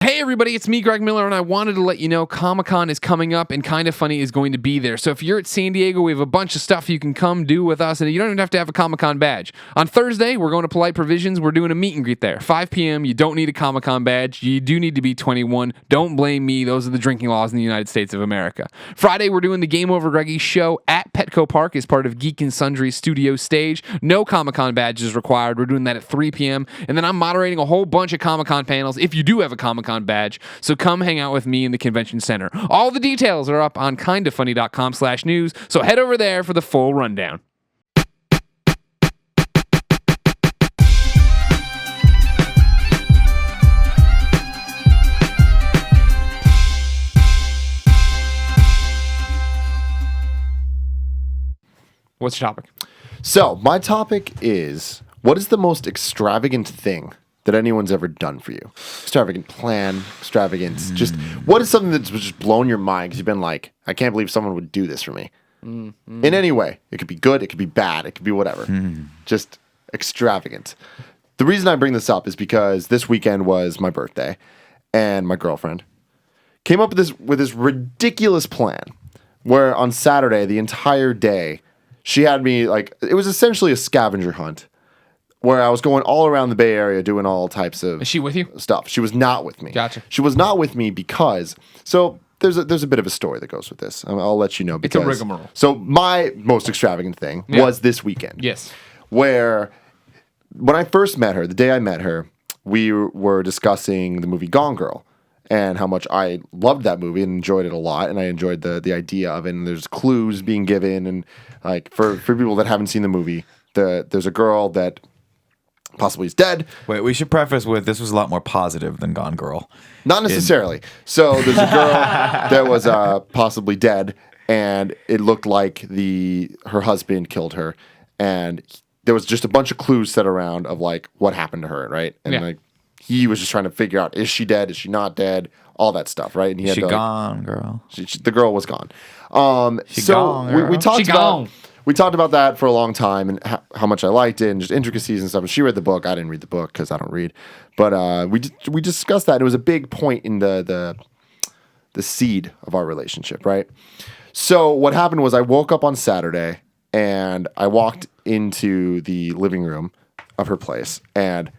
Hey everybody, it's me, Greg Miller, and I wanted to let you know Comic-Con is coming up and Kinda Funny is going to be there. So if you're at San Diego, we have a bunch of stuff you can come do with us, and you don't even have to have a Comic-Con badge. On Thursday, we're going to Polite Provisions. We're doing a meet and greet there. 5 p.m. You don't need a Comic-Con badge. You do need to be 21. Don't blame me. Those are the drinking laws in the United States of America. Friday, we're doing the GameOverGreggy show at Petco Park as part of Geek and Sundry Studio Stage. No Comic-Con badges required. We're doing that at 3 p.m. And then I'm moderating a whole bunch of Comic-Con panels if you do have a Comic-Con badge, so come hang out with me in the convention center. All the details are up on kindafunny.com/news, so head over there for the full rundown. What's your topic? So, my topic is, what is the most extravagant thing that anyone's ever done for you? Extravagant plan, extravagance. Just what is something that's just blown your mind because you've been like, I can't believe someone would do this for me. In any way. It could be good, it could be bad, it could be whatever. Just extravagant. The reason I bring this up is because this weekend was my birthday, and my girlfriend came up with this ridiculous plan where on Saturday, the entire day, she had me like, it was essentially a scavenger hunt, where I was going all around the Bay Area doing all types of... Is she with you? Stuff. She was not with me. Gotcha. She was not with me because... So there's a bit of a story that goes with this. I'll let you know because... It's a rigmarole. So my most extravagant thing was this weekend. Yes. Where when I first met her, the day I met her, we were discussing the movie Gone Girl and how much I loved that movie and enjoyed it a lot, and I enjoyed the idea of it, and there's clues being given, and like for people that haven't seen the movie, there's a girl that possibly is dead. Wait, we should preface with this was a lot more positive than Gone Girl. Not necessarily. So there's a girl that was possibly dead, and it looked like her husband killed her, and there was just a bunch of clues set around of like what happened to her, right? And like he was just trying to figure out, is she dead? Is she not dead? All that stuff, right? And he had She to, gone, girl. the girl was gone. She gone, girl. We talked about that for a long time and how much I liked it and just intricacies and stuff. And she read the book. I didn't read the book because I don't read. But we discussed that. And it was a big point in the seed of our relationship, right? So what happened was I woke up on Saturday and I walked into the living room of her place and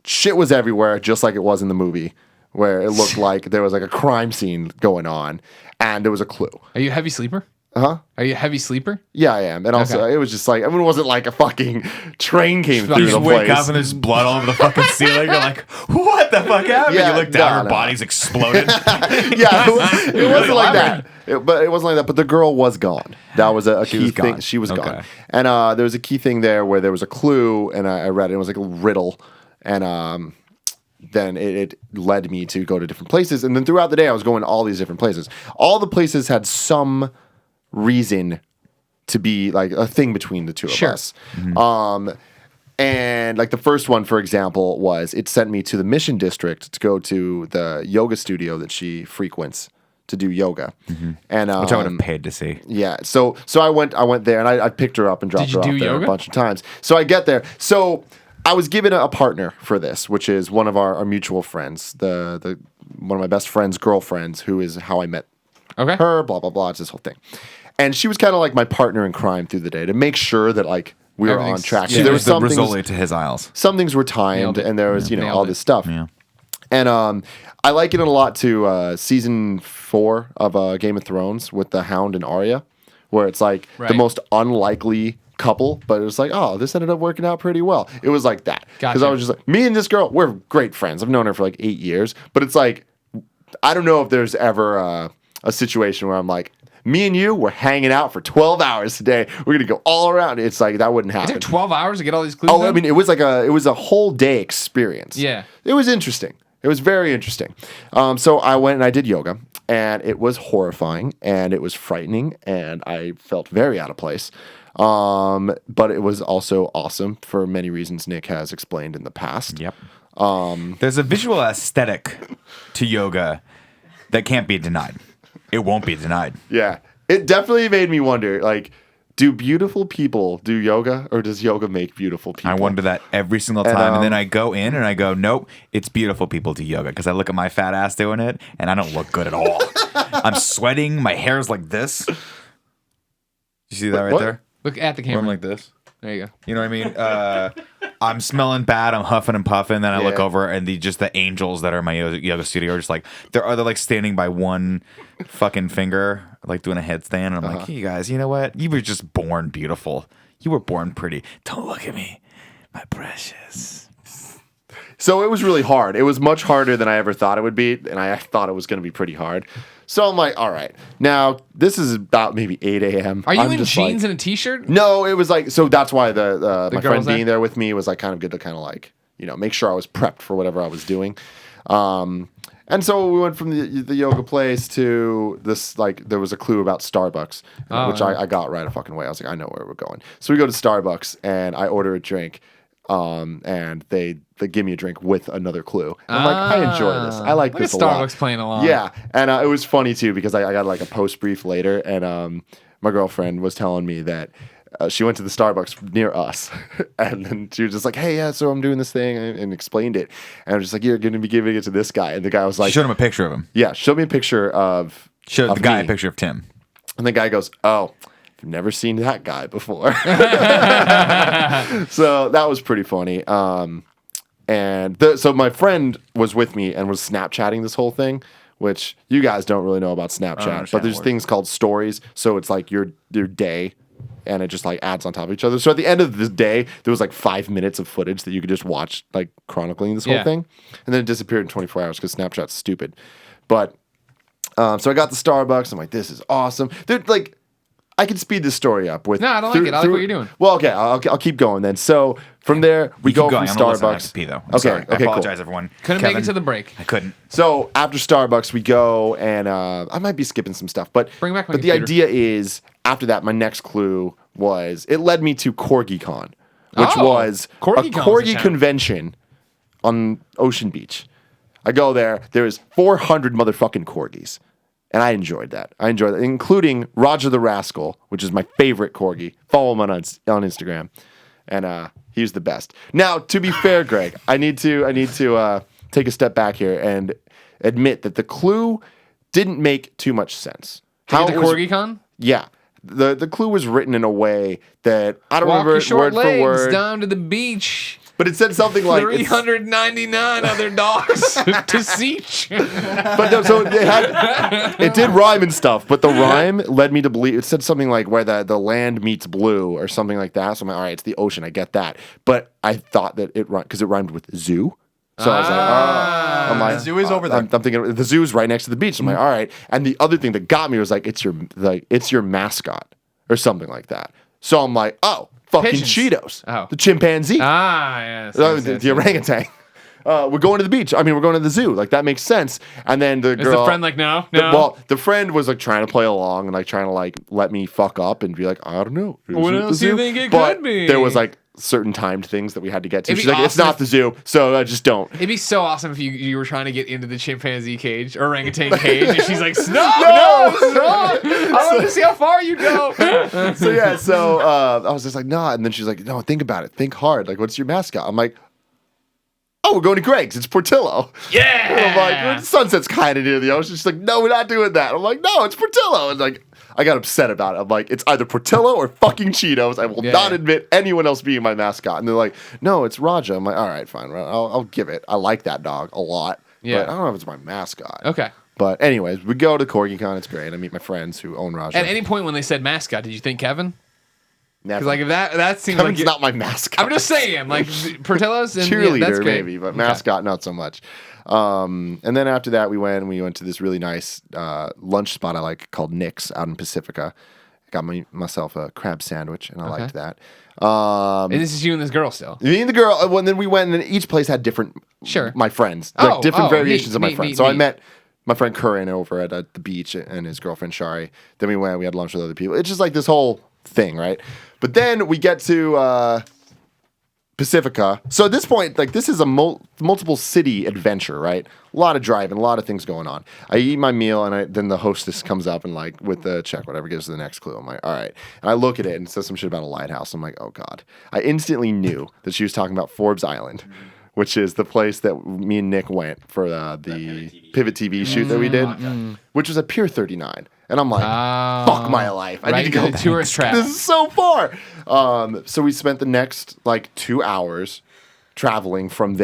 shit was everywhere, just like it was in the movie, where it looked like there was like a crime scene going on and there was a clue. Are you a heavy sleeper? Huh? Are you a heavy sleeper? Yeah, I am. And also, it was just like, I mean, it wasn't like a fucking train came through the place. You wake up and there's blood all over the fucking ceiling. You're like, what the fuck happened? Yeah, you look down, her body's exploded. Yeah, it wasn't like that. It wasn't like that. But the girl was gone. That was a key thing. She was gone. And there was a key thing there where there was a clue, and I read it. It was like a riddle. And then it led me to go to different places. And then throughout the day, I was going to all these different places. All the places had some reason to be like a thing between the two of us. And like the first one, for example, was it sent me to the Mission District to go to the yoga studio that she frequents to do yoga. And Which I would have paid to see. Yeah. So I went there and I picked her up and dropped her off there a bunch of times. So I get there. So I was given a partner for this, which is one of our mutual friends, the one of my best friend's girlfriends, who is how I met her, blah, blah, blah. It's this whole thing. And she was kind of like my partner in crime through the day to make sure that like we were on track. Yeah, so there was the Rizzoli to his Isles. Some things were timed and there was, all this stuff. Yeah. And I liken it a lot to season 4 of Game of Thrones with the Hound and Arya, where it's like the most unlikely couple, but it was like, oh, this ended up working out pretty well. It was like that. Because I was just like, me and this girl, we're great friends. I've known her for like 8 years, but it's like, I don't know if there's ever a situation where I'm like, me and you, we're hanging out for 12 hours today. We're gonna go all around. It's like that wouldn't happen. It took 12 hours to get all these clues. I mean, it was a whole day experience. Yeah, it was interesting. It was very interesting. So I went and I did yoga, and it was horrifying, and it was frightening, and I felt very out of place. But it was also awesome for many reasons Nick has explained in the past. Yep. There's a visual aesthetic to yoga that can't be denied. It won't be denied. Yeah. It definitely made me wonder, like, Do beautiful people do yoga, or does yoga make beautiful people? I wonder that every single time, and then I go in and I go, nope, it's beautiful people do yoga, because I look at my fat ass doing it, and I don't look good at all. I'm sweating. My hair's like this. You see that right there? Look at the Where camera. I'm like this. There you go. You know what I mean? I'm smelling bad. I'm huffing and puffing. Then I look over, and the angels that are in my yoga studio are just like they're like standing by one fucking finger, like doing a headstand. And I'm like, hey, you guys, you know what? You were just born beautiful. You were born pretty. Don't look at me, my precious. So it was really hard. It was much harder than I ever thought it would be, and I thought it was going to be pretty hard. So I'm like, all right. Now, this is about maybe 8 a.m. Are you in jeans and a t-shirt? No, it was like, so that's why the my friend girls being there with me was like kind of good to kind of like, make sure I was prepped for whatever I was doing. And so we went from the yoga place to this, like, there was a clue about Starbucks, which I got right a fucking way. I was like, I know where we're going. So we go to Starbucks, and I order a drink, and they give me a drink with another clue. And I'm like, I enjoy this. I like this a lot. Starbucks playing along. Yeah, and it was funny, too, because I got, like, a post brief later, and my girlfriend was telling me that she went to the Starbucks near us, and then she was just like, hey, yeah, so I'm doing this thing, and explained it. And I was just like, you're going to be giving it to this guy. And the guy was like... She showed him a picture of him. Yeah, showed me a picture of... Showed the guy a picture of Tim. And the guy goes, oh, I've never seen that guy before. So that was pretty funny. So my friend was with me and was Snapchatting this whole thing, which you guys don't really know about Snapchat, but there's things called stories. So it's like your day, and it just like adds on top of each other. So at the end of the day, there was like 5 minutes of footage that you could just watch, like chronicling this whole thing, and then it disappeared in 24 hours because Snapchat's stupid. But so I got the Starbucks. I'm like, this is awesome. They're like, I could speed this story up with. No, I don't like it. I like what you're doing. Well, okay, I'll keep going then. So from there, we go from I'm gonna listen. I have Starbucks. to pee, though. Okay, I apologize, cool. everyone. Couldn't make it to the break. I couldn't. So after Starbucks, we go, and I might be skipping some stuff, but Bring back my the computer. idea is after that, my next clue was it led me to CorgiCon, which was a corgi convention on Ocean Beach. I go there. There's 400 motherfucking corgis. And I enjoyed that. Including Roger the Rascal, which is my favorite corgi. Follow him on Instagram. And he was the best. Now, to be fair, Greg, I need to take a step back here and admit that the clue didn't make too much sense. How the CorgiCon? Yeah. The clue was written in a way that I don't Walk remember your short word for legs word. down to the beach. But it said something like 399 other dogs to siege. But no, so it did rhyme and stuff, but the rhyme led me to believe it said something like where the land meets blue or something like that. So I'm like, all right, it's the ocean. I get that. But I thought that it rhymed because it rhymed with zoo. So I was like, oh, I'm like, the zoo is over there. I'm thinking the zoo is right next to the beach. I'm like, all right. And the other thing that got me was like, it's your mascot or something like that. So I'm like, oh, fucking Pigeons. Cheetos. Oh. The chimpanzee. Yes. The orangutan. We're going to the beach. I mean, we're going to the zoo. Like, that makes sense. And then the girl... Is the friend like, no? The friend was, like, trying to play along and, like, trying to, like, let me fuck up and be like, I don't know. What else do you think it but could be? There was, like, certain timed things that we had to get to. It'd She's be like, it's awesome not the zoo, so just don't. It'd be so awesome if you were trying to get into the chimpanzee cage or orangutan cage, and she's like, no, stop! I want to see how far you go. So I was just like, nah. And then she's like, no, think about it. Think hard. Like, what's your mascot? I'm like, oh, we're going to Greg's. It's Portillo. Yeah. And I'm like, well, Sunset's kind of near the ocean. She's like, no, we're not doing that. I'm like, no, it's Portillo. And like, I got upset about it. I'm like, it's either Portillo or fucking Cheetos. I will not admit anyone else being my mascot. And they're like, no, it's Raja. I'm like, all right, fine. I'll give it. I like that dog a lot. Yeah. But I don't know if it's my mascot. Okay. But anyways, we go to CorgiCon. It's great. I meet my friends who own Raja. At any point when they said mascot, did you think Kevin? Never. Because like if that seems Kevin's like not my mascot. I'm just saying, like Portillo's and cheerleader that's great. maybe, but mascot not so much. And then after that, we went to this really nice lunch spot I like called Nick's out in Pacifica. I got myself a crab sandwich, and I liked that. And this is you and this girl still. Me and the girl. Well, and then we went, and each place had different. Sure. My friends, like different variations of my friends. So I neat. met my friend Curran over at the beach, and his girlfriend Shari. Then we had lunch with other people. It's just like this whole thing, right? But then we get to Pacifica. So at this point, like this is a multiple city adventure, right? A lot of driving, a lot of things going on. I eat my meal, and then the hostess comes up and like with the check, whatever, gives the next clue. I'm like, all right. And I look at it and it says some shit about a lighthouse. I'm like, oh God. I instantly knew that she was talking about Forbes Island, which is the place that me and Nick went for the Pivot TV shoot that we did, which was at Pier 39. And I'm like, fuck my life. I need to go. Tourist trap. This is so far. So we spent the next like 2 hours traveling from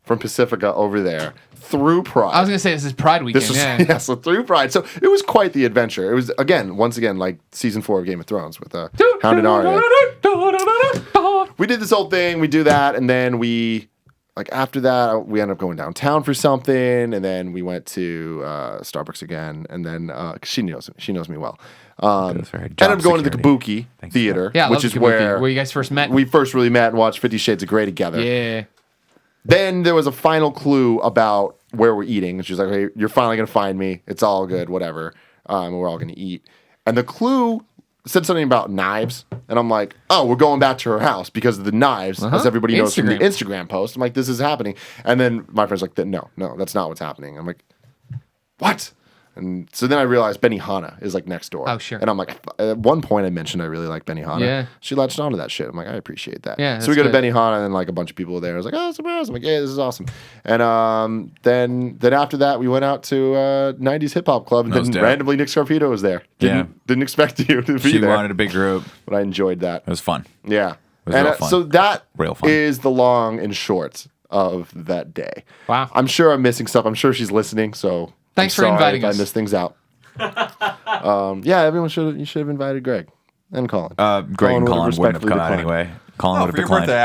Pacifica over there through Pride. I was gonna say this is Pride weekend. So through Pride. So it was quite the adventure. It was once again like season 4 of Game of Thrones with Hound and Arya. We did this whole thing. We do that, and then after that, we ended up going downtown for something, and then we went to Starbucks again, and then she knows me well. Ended up going to the Kabuki Theater, which is where you guys first met. We first really met and watched 50 Shades of Grey together. Yeah. Then there was a final clue about where we're eating, and she was like, "Hey, you're finally gonna find me. It's all good, whatever. We're all gonna eat." And the clue said something about knives, and I'm like, "Oh, we're going back to her house because of the knives," as everybody knows from the Instagram post. I'm like, "This is happening," and then my friend's like, "No, that's not what's happening." I'm like, "What?" And so then I realized Benihana is like next door. Oh, sure. And I'm like, at one point I mentioned I really like Benihana. Yeah. She latched onto that shit. I'm like, I appreciate that. Yeah. So we go to Benihana, and like a bunch of people were there. I was like, oh, surprise. I'm like, yeah, this is awesome. And then after that, we went out to 90s Hip Hop Club, and then randomly Nick Scarpino was there. Didn't expect you to be there. She wanted a big group. But I enjoyed that. It was fun. Yeah. It was real fun. So that Real fun. is the long and short of that day. Wow. I'm sure I'm missing stuff. I'm sure she's listening, so Thanks I'm for sorry inviting if us. I missed things out. Everyone should have invited Greg and Colin. Greg and Colin wouldn't have come out declined. anyway. Colin would have For your declined. birthday,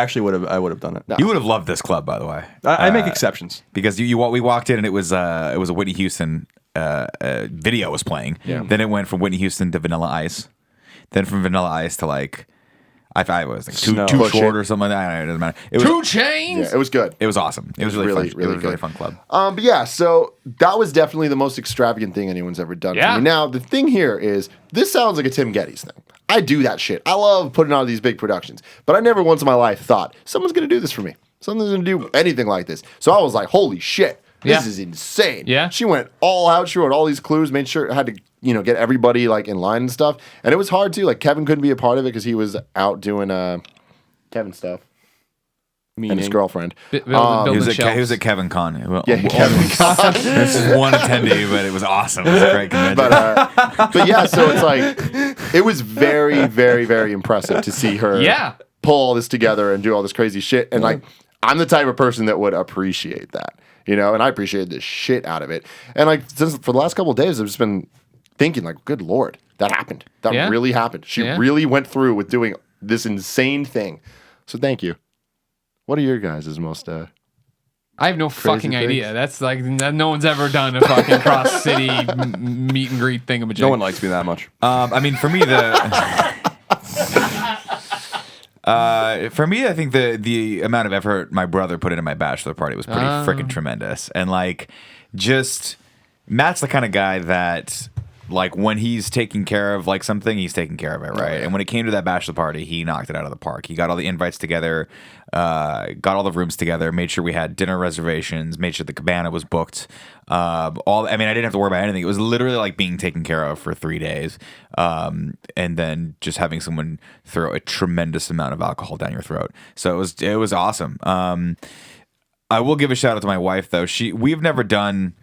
I would have done it. You would have loved this club, by the way. I make exceptions. Because we walked in and it was a Whitney Houston video was playing. Yeah. Then it went from Whitney Houston to Vanilla Ice. Then from Vanilla Ice to like I was like Snow. too Push short it. or something like that. I don't know, it doesn't matter. It was 2 Chainz. Yeah, it was good. It was awesome. It was really fun. It was a really fun club. But yeah, so that was definitely the most extravagant thing anyone's ever done for me. Now, the thing here is, this sounds like a Tim Gettys thing. I do that shit. I love putting on these big productions. But I never once in my life thought, someone's going to do this for me. Someone's going to do anything like this. So I was like, holy shit. This is insane. Yeah. She went all out. She wrote all these clues, made sure I had to, get everybody like in line and stuff. And it was hard too. Like Kevin couldn't be a part of it because he was out doing Kevin stuff. And his girlfriend. He was at Kevin Con. Yeah, Kevin Con. This is one attendee, but it was awesome. It was a great convention. But yeah, so it's like, it was very, very, very impressive to see her pull all this together and do all this crazy shit. And like, I'm the type of person that would appreciate that, and I appreciated the shit out of it. And like, since for the last couple of days, I've just been thinking like, good Lord, that happened. That really happened. She really went through with doing this insane thing. So thank you. What are your guys' most I have no fucking things? idea. That's like no one's ever done a fucking cross city meet and greet thingamajig. No one likes me that much. I mean, for me, I think the amount of effort my brother put into my bachelor party was pretty freaking tremendous. And like, just Matt's the kind of guy that, like, when he's taking care of like something, he's taking care of it, right? And when it came to that bachelor party, he knocked it out of the park. He got all the invites together, got all the rooms together, made sure we had dinner reservations, made sure the cabana was booked. I didn't have to worry about anything. It was literally like being taken care of for 3 days, and then just having someone throw a tremendous amount of alcohol down your throat. So it was awesome. I will give a shout out to my wife though. We've never done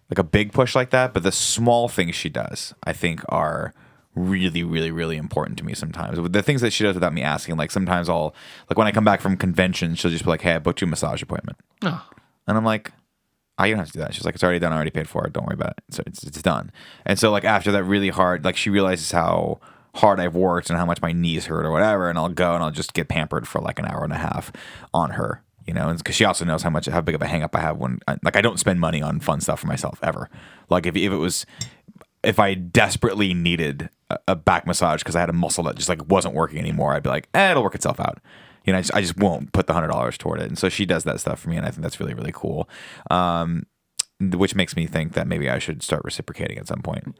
like a big push like that, but the small things she does, I think, are really, really, really important to me sometimes. The things that she does without me asking, like sometimes I'll, like when I come back from convention, she'll just be like, hey, I booked you a massage appointment. Oh. And I'm like, you don't have to do that. She's like, it's already done. I already paid for it. Don't worry about it. So it's done. And so like after that really hard, like she realizes how hard I've worked and how much my knees hurt or whatever, and I'll go and I'll just get pampered for like an hour and a half on her. Because she also knows how big of a hang up I have when I don't spend money on fun stuff for myself ever. Like if I desperately needed a back massage because I had a muscle that just like wasn't working anymore, I'd be like, it'll work itself out. I just won't put the $100 toward it. And so she does that stuff for me, and I think that's really, really cool. Which makes me think that maybe I should start reciprocating at some point.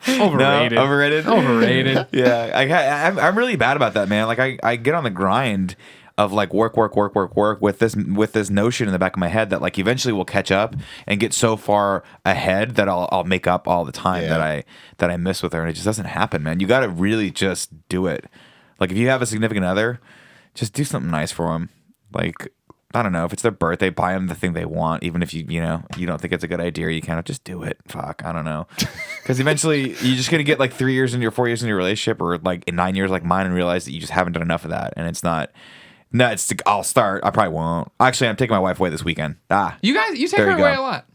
Overrated. No? Overrated? Overrated. Yeah, I'm really bad about that, man. Like I get on the grind of like work with this notion in the back of my head that like eventually we'll catch up and get so far ahead that I'll make up all the time that I miss with her, and it just doesn't happen, man. You got to really just do it. Like if you have a significant other, just do something nice for them. Like I don't know, if it's their birthday, buy them the thing they want, even if you don't think it's a good idea. You kind of just do it. Fuck, I don't know, because eventually you're just gonna get like 4 years into your relationship, or like in 9 years like mine, and realize that you just haven't done enough of that, and it's not. No, I'll start. I probably won't. Actually, I'm taking my wife away this weekend. You take there her you go. away a lot.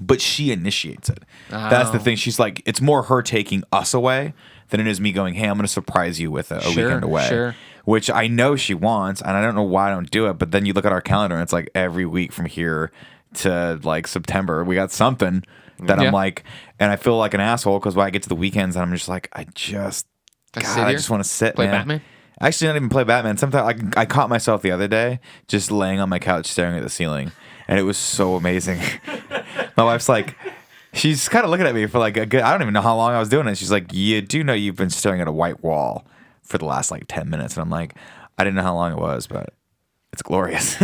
But she initiates it. That's the thing. She's like, it's more her taking us away than it is me going, hey, I'm going to surprise you with a weekend away. Sure. Which I know she wants, and I don't know why I don't do it. But then you look at our calendar, and it's like every week from here to like September, we got something that I'm like, and I feel like an asshole because when I get to the weekends, and I'm just like, I just want to sit, play man. Batman. Actually, not even play Batman. Sometimes I caught myself the other day just laying on my couch staring at the ceiling, and it was so amazing. My wife's like, she's kind of looking at me for like a good, I don't even know how long I was doing it. She's like, you do know you've been staring at a white wall for the last like 10 minutes. And I'm like, I didn't know how long it was, but it's glorious.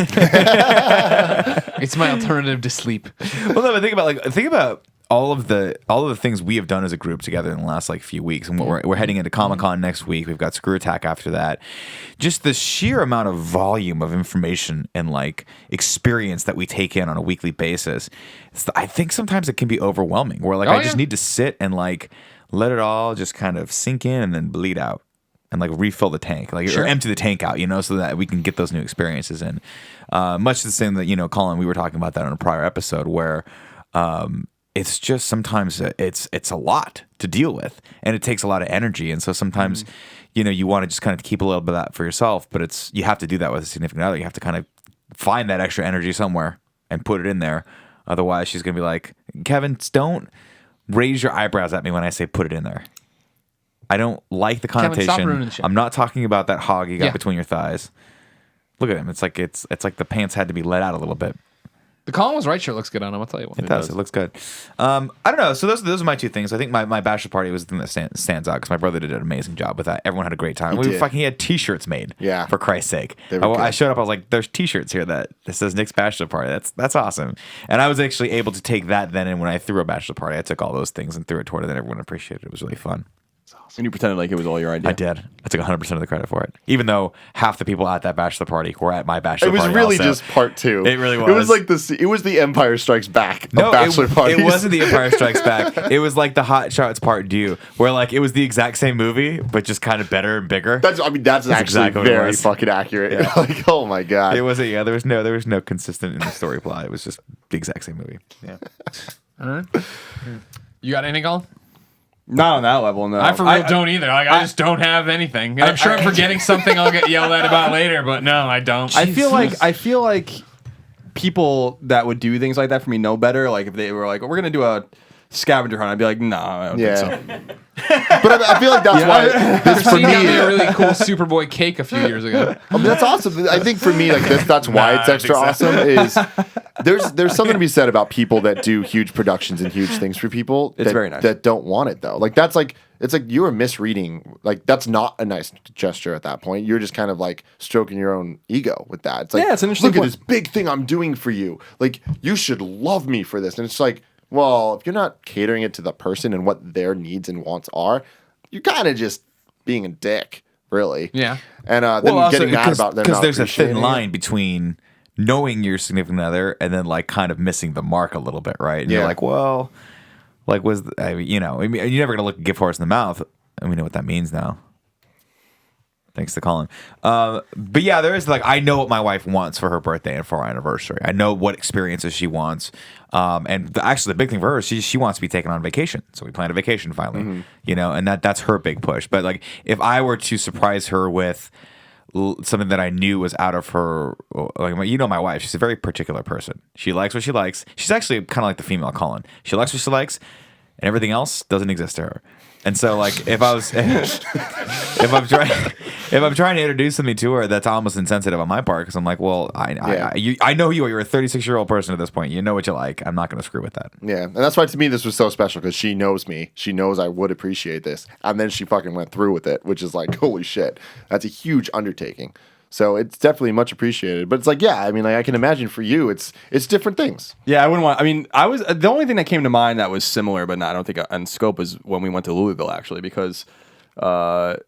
It's my alternative to sleep. Well, no, but think about all of the things we have done as a group together in the last like few weeks, and we're heading into Comic-Con next week. We've got Screw Attack after that. Just the sheer amount of volume of information and like experience that we take in on a weekly basis. I think sometimes it can be overwhelming. Where like I just need to sit and like let it all just kind of sink in and then bleed out and like refill the tank, like or empty the tank out, so that we can get those new experiences in. Much the same that Colin, we were talking about that on a prior episode where. It's just sometimes it's a lot to deal with, and it takes a lot of energy. And so sometimes, you want to just kind of keep a little bit of that for yourself, but you have to do that with a significant other. You have to kind of find that extra energy somewhere and put it in there. Otherwise, she's going to be like, Kevin, don't raise your eyebrows at me when I say put it in there. I don't like the connotation. Kevin, stop ruining the shit. I'm not talking about that hog you got between your thighs. Look at him. It's like the pants had to be let out a little bit. The Colin Was Right shirt looks good on him. I'll tell you what. It does. It looks good. I don't know. So those are my two things. I think my bachelor party was the thing that stands out because my brother did an amazing job with that. Everyone had a great time. He had T-shirts made. Yeah. For Christ's sake. I showed up. I was like, "There's T-shirts here that says Nick's bachelor party. That's awesome." And I was actually able to take that then. And when I threw a bachelor party, I took all those things and threw it toward it, and everyone appreciated it. It was really fun. And you pretended like it was all your idea. I did. I took 100% of the credit for it. Even though half the people at that bachelor party were at my bachelor party. It was really also. just part two. It really was. It was like it was the Empire Strikes Back of bachelor parties. It wasn't the Empire Strikes Back. It was like the Hot Shots Part 2, where like it was the exact same movie, but just kind of better and bigger. That's actually exactly what it very was. fucking accurate. Yeah. Like, oh my god. It wasn't. Yeah, there was no consistent in the story plot. It was just the exact same movie. Yeah. All right. You got anything, Colin? Not on that level, no. I for real don't either. Like I just don't have anything. And I'm sure I'm forgetting something I'll get yelled at about later, but no, I don't. I feel like people that would do things like that for me know better. Like if they were like, we're gonna do a scavenger hunt, I'd be like, no, I don't think so. But I feel like that's why this for Christine got me me. a really cool Superboy cake a few years ago. That's awesome. I think for me, like that's why it's extra awesome. Is there's something to be said about people that do huge productions and huge things for people. It's very nice. That don't want it though. Like that's like it's like you were misreading. Like that's not a nice gesture at that point. You're just kind of like stroking your own ego with that. It's like it's an interesting look at point. this big thing I'm doing for you. Like you should love me for this. And it's like, well, if you're not catering it to the person and what their needs and wants are, you're kind of just being a dick, really. Yeah. And then getting mad about them because not there's a thin appreciating it. line between knowing your significant other and then like kind of missing the mark a little bit, right? And you're like, well, like you're never gonna look a gift horse in the mouth, and we know what that means now. Thanks to Colin. But yeah, there is like I know what my wife wants for her birthday and for our anniversary. I know what experiences she wants. And actually, the big thing for her is she wants to be taken on vacation. So we planned a vacation finally, and that's her big push. But like, if I were to surprise her with something that I knew was out of her, like my wife, she's a very particular person. She likes what she likes. She's actually kind of like the female Colin. She likes what she likes. and everything else doesn't exist to her. And so, like, if I'm trying to introduce something to her, that's almost insensitive on my part because I'm like, well, I know you are. You're a 36-year-old person at this point. You know what you like. I'm not going to screw with that. Yeah, and that's why to me this was so special because she knows me. She knows I would appreciate this, and then she fucking went through with it, which is like, holy shit, that's a huge undertaking. So it's definitely much appreciated. But it's like, yeah, I mean, like I can imagine for you, it's different things. Yeah, I wouldn't want. I mean, I was the only thing that came to mind that was similar, but not, I don't think on scope was when we went to Louisville actually, because that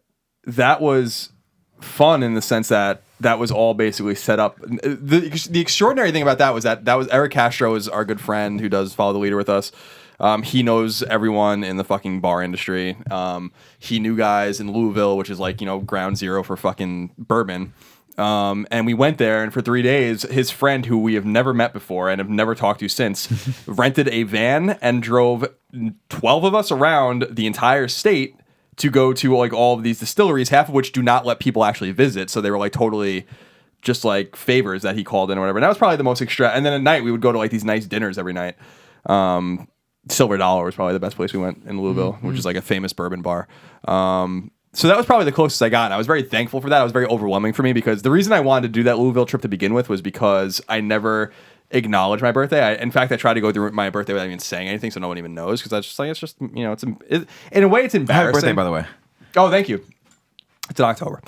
was fun in the sense that was all basically set up. The extraordinary thing about that was Eric Castro is our good friend who does Follow the Leader with us. He knows everyone in the fucking bar industry. He knew guys in Louisville, which is like, ground zero for fucking bourbon. And we went there, and for 3 days, his friend, who we have never met before and have never talked to since, rented a van and drove 12 of us around the entire state to go to like all of these distilleries, half of which do not let people actually visit. So they were like totally just like favors that he called in or whatever. And that was probably the most extra. And then at night, we would go to like these nice dinners every night. Silver Dollar was probably the best place we went in Louisville, which is like a famous bourbon bar. So that was probably the closest I got. And I was very thankful for that. It was very overwhelming for me because the reason I wanted to do that Louisville trip to begin with was because I never acknowledged my birthday. In fact, I tried to go through my birthday without even saying anything so no one even knows because I was just like, in a way, it's embarrassing. Happy birthday, by the way. Oh, thank you. It's in October.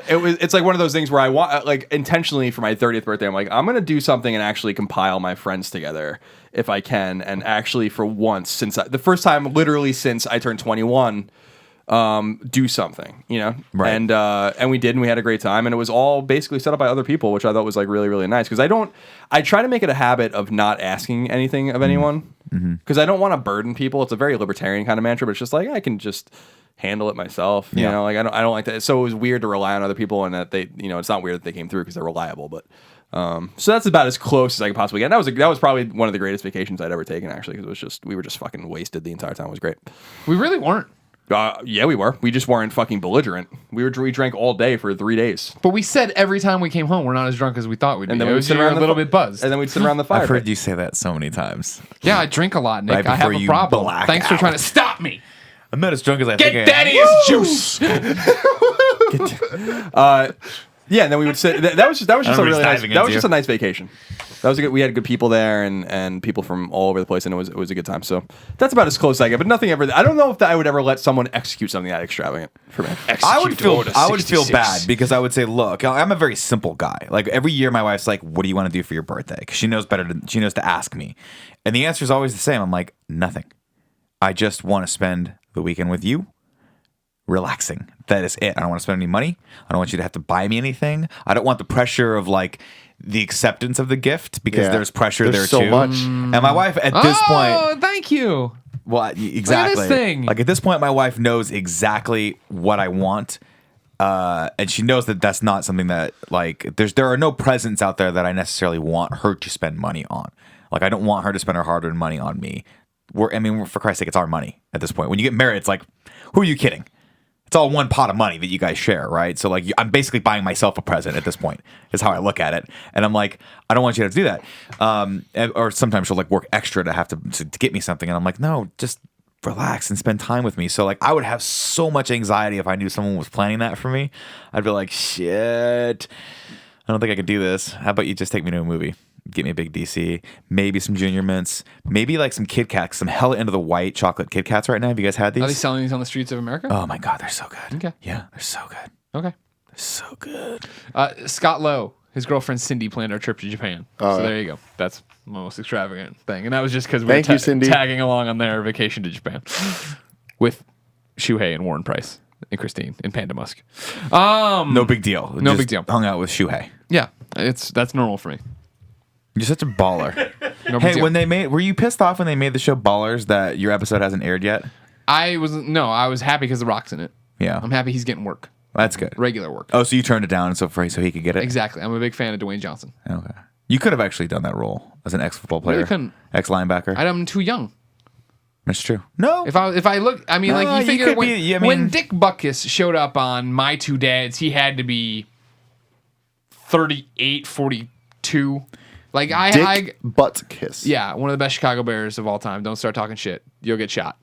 It's like one of those things where I want, like, intentionally for my 30th birthday, I'm like, I'm going to do something and actually compile my friends together if I can. And actually, for once, the first time literally since I turned 21, do something, Right. And we did, and we had a great time, and it was all basically set up by other people, which I thought was like really, really nice. Because I try to make it a habit of not asking anything of anyone because I don't want to burden people. It's a very libertarian kind of mantra, but it's just like, I can just handle it myself. You know, like I don't like that. So it was weird to rely on other people, and that they, it's not weird that they came through because they're reliable, but so that's about as close as I could possibly get. And that was probably one of the greatest vacations I'd ever taken, actually, because we were just fucking wasted the entire time. It was great. We really weren't. Yeah, we were. We just weren't fucking belligerent. We drank all day for 3 days. But we said every time we came home, we're not as drunk as we thought we'd be. And then it was a little bit buzzed. And then we'd sit around the fire. I've heard you say that so many times. Yeah, I drink a lot, Nick. Right I have a before you problem. black Thanks for out. trying to stop me. I'm not as drunk as I think I Get am. Daddy's juice. Yeah, and then we would sit. That was just a know really he's nice. diving That was into just a nice vacation. That was we had good people there and people from all over the place, and it was a good time. So that's about as close as I get. But nothing ever. I don't know if I would ever let someone execute something that extravagant for me. I would feel bad because I would say, look, I'm a very simple guy. Like every year, my wife's like, "What do you want to do for your birthday?" Because she knows she knows to ask me, and the answer is always the same. I'm like, nothing. I just want to spend the weekend with you, relaxing. That is it. I don't want to spend any money. I don't want you to have to buy me anything. I don't want the pressure of like the acceptance of the gift because there's pressure there so too. much. And my wife at this point. Oh, thank you. Well, exactly. thing. Like at this point, my wife knows exactly what I want, and she knows that that's not something that like there are no presents out there that I necessarily want her to spend money on. Like I don't want her to spend her hard-earned money on me. For Christ's sake, it's our money at this point. When you get married, it's like, who are you kidding? It's all one pot of money that you guys share, right? So like, I'm basically buying myself a present at this point. Is how I look at it, and I'm like, I don't want you to do that. Or sometimes she'll like work extra to have to get me something, and I'm like, no, just relax and spend time with me. So like, I would have so much anxiety if I knew someone was planning that for me. I'd be like, shit, I don't think I could do this. How about you just take me to a movie? Get me a big DC, maybe some Junior Mints, maybe like some Kit Kats, some hella into the white chocolate Kit Kats right now. Have you guys had these? Are they selling these on the streets of America? Oh my God, they're so good. Okay. Yeah, they're so good. Okay. They're so good. Scott Lowe, his girlfriend Cindy planned our trip to Japan. So there you go. That's my most extravagant thing. And that was just because we were Cindy. tagging along on their vacation to Japan with Shuhei and Warren Price and Christine and Panda Musk. No big deal. No Just big deal. Hung out with Shuhei. Yeah, that's normal for me. You're such a baller. No big Hey, deal. were you pissed off when they made the show Ballers that your episode hasn't aired yet? I was happy because The Rock's in it. Yeah. I'm happy he's getting work. That's good. Regular work. Oh, so you turned it down so he could get it? Exactly. I'm a big fan of Dwayne Johnson. Okay. You could have actually done that role as an ex-football player. Really couldn't. Ex-linebacker. I'm too young. That's true. No. If I look, I mean, No, like you you figure could when, be- I mean- when Dick Butkus showed up on My Two Dads, he had to be 38, 42. Like Dick butt kiss. yeah, one of the best Chicago Bears of all time. Don't start talking shit. You'll get shot.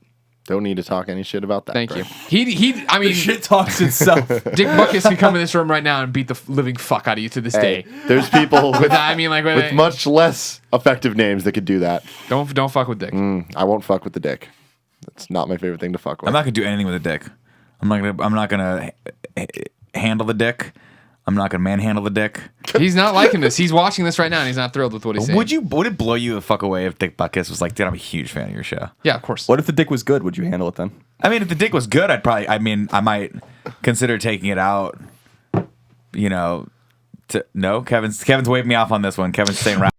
Don't need to talk any shit about that. Thank Greg. you. I mean, Shit talks itself. Dick Buckus can come in this room right now and beat the living fuck out of you to this Hey, day. there's people with, I mean, like with much less effective names that could do that. don't fuck with Dick. I won't fuck with the dick. That's not my favorite thing to fuck with. I'm not gonna do anything with a dick. I'm not gonna handle the dick. I'm not gonna manhandle the dick. He's not liking this. He's watching this right now and he's not thrilled with what he's saying. Would it blow you the fuck away if Dick Buckus was like, dude, I'm a huge fan of your show? Yeah, of course. What if the dick was good? Would you handle it then? I mean, if the dick was good, I might consider taking it out. You know, no, Kevin's waving me off on this one. Kevin's staying right.